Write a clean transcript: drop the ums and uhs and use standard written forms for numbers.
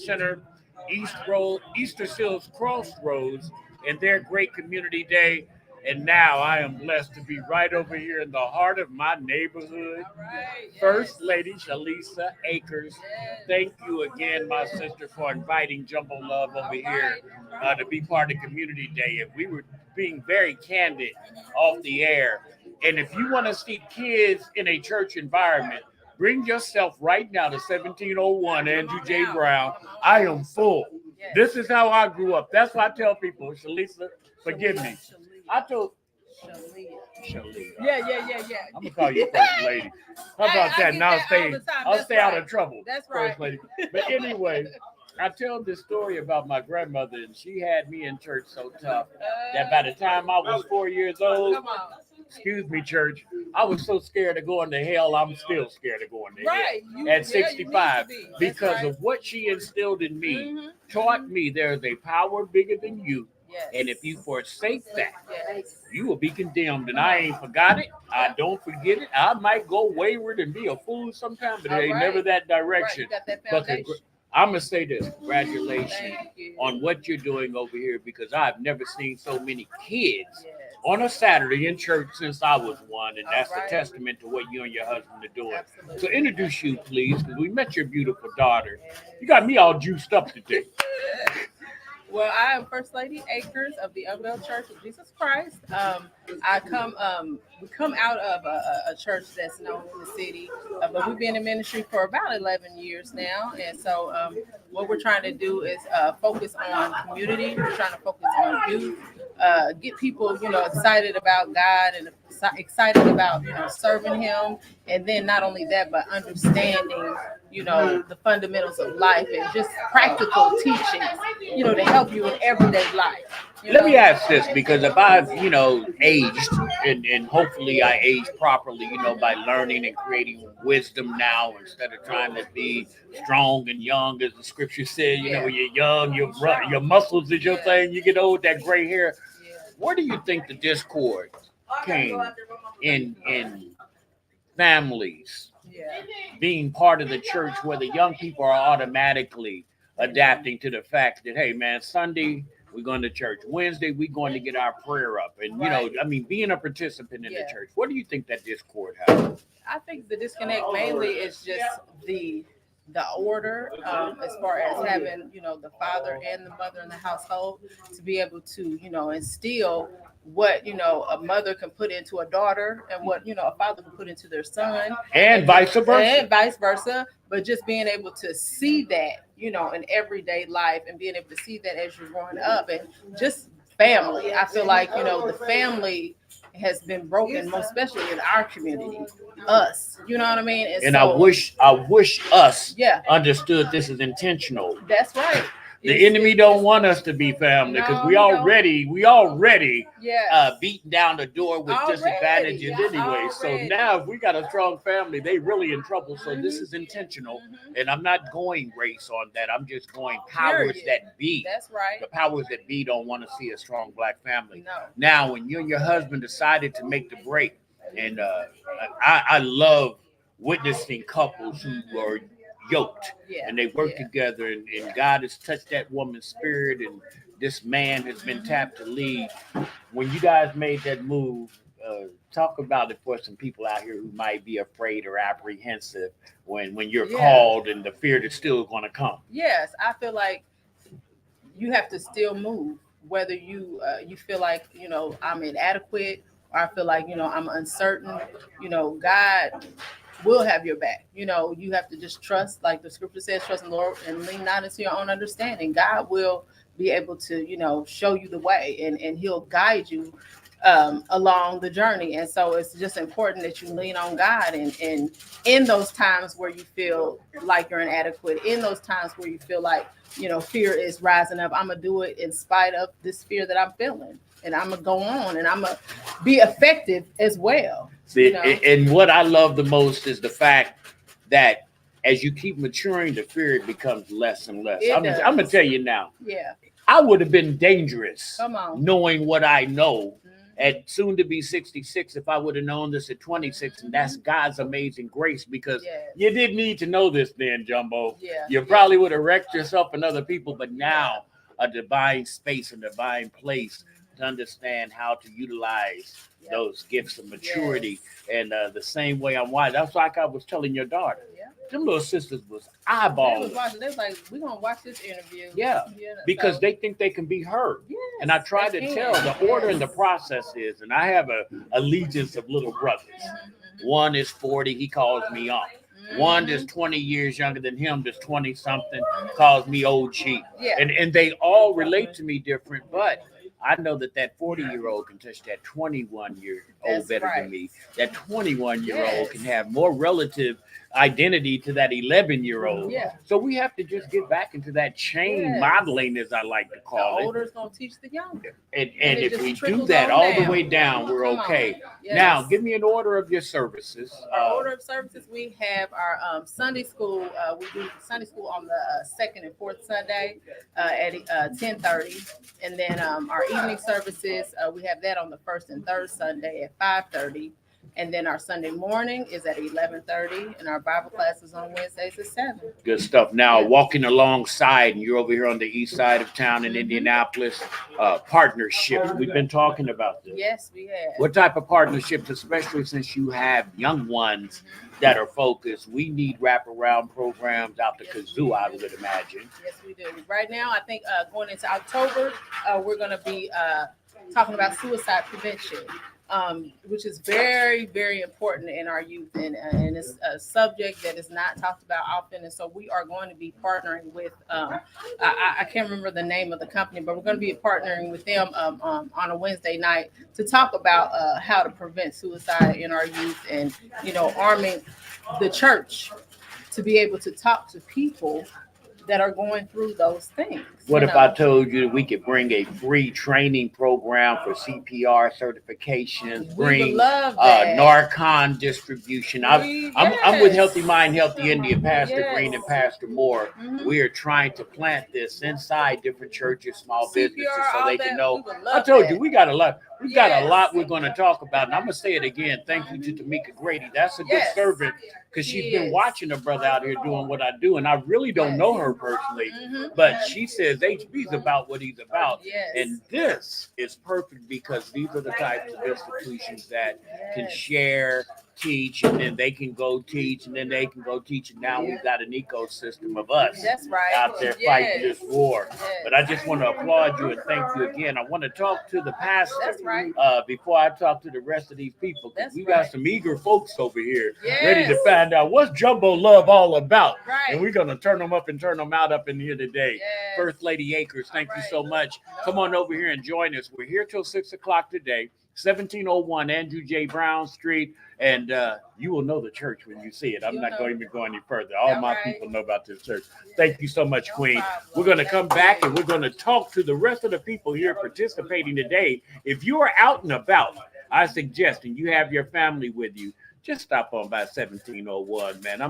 Center, Easter Seals Crossroads, and their great community day. And now I am blessed to be right over here in the heart of my neighborhood. All right. First Yes. Lady Shalisa Akers. Yes. Thank you again, my sister, for inviting Jumbo Love over All here right. All right. to be part of Community Day. And we were being very candid off the air. And if you want to see kids in a church environment, bring yourself right now to 1701 Andrew J. Brown. I am full. Yes. This is how I grew up. That's why I tell people, Shalisa, forgive me. I told Shalia. Shalia. Yeah. I'm gonna call you First Lady. How Hey, about I that? get Now that all stay, the time. I'll That's stay out right. of trouble. That's First right. Lady. But anyway, I tell this story about my grandmother, and she had me in church so tough that by the time I was 4 years old, Come on. excuse me, church, I was so scared of going to hell. I'm still scared of going to Right. hell at 65 you need to be. That's because right. of what she instilled in me. Mhm. Taught me there's a power bigger than you. Yes. And if you forsake that, Yes. you will be condemned. And I ain't forgot it. I don't forget it. I might go wayward and be a fool sometime, but it All ain't right. never that Right. direction. You got that But foundation. I'm going to say this. Congratulations Thank you. on what you're doing over here because I've never seen so many kids Yes. on a Saturday in church since I was one. And that's All right. a testament to what you and your husband are doing. Absolutely. So introduce you, please, because we met your beautiful daughter. You got me all juiced up today. Well, I am First Lady Akers of the Unveiled Church of Jesus Christ. We come out of a church that's known in the city, but we've been in ministry for about 11 years now. And so, what we're trying to do is focus on community. We're trying to focus on youth, get people, excited about God and excited about, serving Him. And then not only that, but understanding, the fundamentals of life and just practical teachings, to help you in everyday life. Let me ask this because if I've, aged and hopefully I age properly, by learning and creating wisdom now instead of trying to be strong and young, as the scripture said, when you're young, your muscles is your thing. You get old, that gray hair. Where do you think the discord came in families being part of the church where the young people are automatically adapting to the fact that, hey, man, Sunday, we're going to church. Wednesday, we're going to get our prayer up. And, being a participant in the church. What do you think that discord has? I think the disconnect mainly is just the order, as far as having, the father and the mother in the household to be able to, instill what, a mother can put into a daughter and what, a father can put into their son. And vice versa. And vice versa. But just being able to see that, in everyday life and being able to see that as you're growing up and just family. I feel like, the family has been broken, most especially in our community, us. You know what I mean? And so, I wish us Yeah. understood this is intentional. That's right. The enemy don't want us to be family because No, we already Yeah. beating down the door with Already, disadvantages yeah, anyway. So already. now if we got a strong family, they really in trouble. So this is intentional. Mhm. And I'm not going race on that. I'm just going powers Period. that be. That's right. The powers that be don't want to see a strong black family. No. Now, when you and your husband decided to make the break, and I love witnessing couples who are yoked Yeah. and they work Yeah. together, and God has touched that woman's spirit, and this man has been tapped to lead. When you guys made that move, talk about it for some people out here who might be afraid or apprehensive when you're called and the fear that's still going to come. Yes, I feel like you have to still move, whether you feel like I'm inadequate, or I feel like I'm uncertain. God will have your back. You have to just trust, like the scripture says, trust in the Lord and lean not into your own understanding. God will be able to show you the way, and He'll guide you along the journey. And so it's just important that you lean on God, and in those times where you feel like you're inadequate, in those times where you feel like fear is rising up, I'm gonna do it in spite of this fear that I'm feeling, and I'm gonna go on, and I'm gonna be effective as well. See, and what I love the most is the fact that as you keep maturing, the fear becomes less and less. I'm gonna tell you now. Yeah. I would have been dangerous Come on. knowing what I know at soon to be 66 if I would have known this at 26. And that's God's amazing grace, because Yes. you didn't need to know this then, Jumbo. Yeah. You probably would have wrecked yourself and other people, but now a divine space, a divine place to understand how to utilize Yeah. those gifts of maturity. And the same way I'm wise. That's like I was telling your daughter. Yeah. Them little sisters was They was eyeballing. watching. They was like, "We're gonna watch this interview." Yeah, because so, they think they can be heard. yes, And I try to they tell can. the order and the Yes. process is, and I have a allegiance of little brothers. One is 40, he calls me up. One that's 20 years younger than him, that's 20 something, calls me old chief. Yeah. And they all relate to me different, but I know that 40-year-old can touch that 21-year-old That's better right. than me. That 21-year-old Yes. can have more relative identity to that 11-year-old. Yeah. So we have to just get back into that chain Yes. modeling, as I like to The call it. older is gonna teach the younger. And it if just we do trickles that on all the down. way down, we're Come on. okay. Yes. Now, give me an order of your services. Our order of services, we have our Sunday school. We do Sunday school on the second and fourth Sunday at 10:30, and then our evening services, we have that on the first and third Sunday at 5:30, and then our Sunday morning is at 11:30, and our Bible class is on Wednesdays at 7. Good stuff. Now, Yeah. walking alongside, and you're over here on the east side of town in Mhm. Indianapolis, partnerships. We've been talking about this. Yes, we have. What type of partnerships, especially since you have young ones that are focused? We need wraparound programs out the kazoo, I would imagine. Yes, we do. Right now, I think going into October, we're going to be talking about suicide prevention, which is very, very important in our youth, and it's a subject that is not talked about often. And so we are going to be partnering with, I can't remember the name of the company, but we're going to be partnering with them on a Wednesday night to talk about how to prevent suicide in our youth, and, arming the church to be able to talk to people that are going through those things. What if I told you that we could bring a free training program for CPR certifications, We would bring love that. Narcon distribution? I'm with Yes. Healthy Mind, Healthy India, Pastor Yes. Green and Pastor Moore. Mhm. We are trying to plant this inside different churches, small businesses, so all they that, can know. we would I love told that. you, we got a lot. We've got a Yes. lot we're going to talk about. And I'm going to say it again. Thank you to Tamika Grady. That's a good Yes. servant, because She she's been is. watching a brother out here doing what I do. And I really don't know her personally, Mhm. but she says HB's about what he's about. Yes. And this is perfect, because these are the types of institutions that can Yes. share, teach, and then they can go teach, and then they can go teach. And now we've got an ecosystem of us That's right. out there fighting Yes. this war. Yes. But I just want to applaud you and thank you again. I want to talk to the pastor That's right. before I talk to the rest of these people, because That's we got right. some eager folks over here Yes. ready to find out what's Jumbo Love all about. Right. And we're going to turn them up and turn them out up in here today. Yes. First Lady Akers, thank you Right. so much. Come on over here and join us. We're here till 6 o'clock today, 1701 Andrew J. Brown Street. And you will know the church when you see it. I'm You'll not know. going to go any further. All All my right. people know about this church. Thank you so much, No Queen. problem. We're going to come Thank back you. and we're going to talk to the rest of the people here participating today. If you are out and about, I suggest, and you have your family with you, just stop on by 1701, man.